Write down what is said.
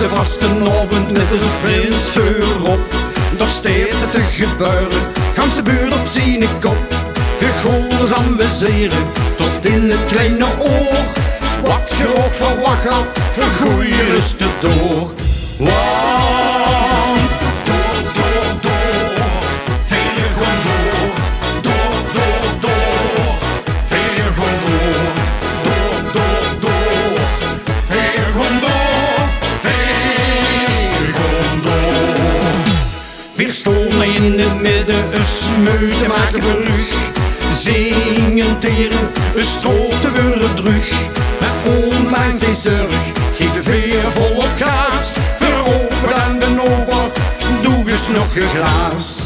de vastenavond met een prins voorop. Daar steert het te gebeuren, gaan ze buurt op zijn kop. Gegoorders amuseren, tot in het kleine oor. Wat je ook verwacht had, vergoeien rustig door. Want door, veel je gewoon door. Door, veel je gewoon door. Door, veel je gewoon door. Veel je gewoon door. Weer stonden in het midden, een smeut en maken brug. Zingen teren, een strote worden terug. Maar ondanks die zorg, geef Veer volop gas. Veropen aan de ober, doe eens nog een glaas.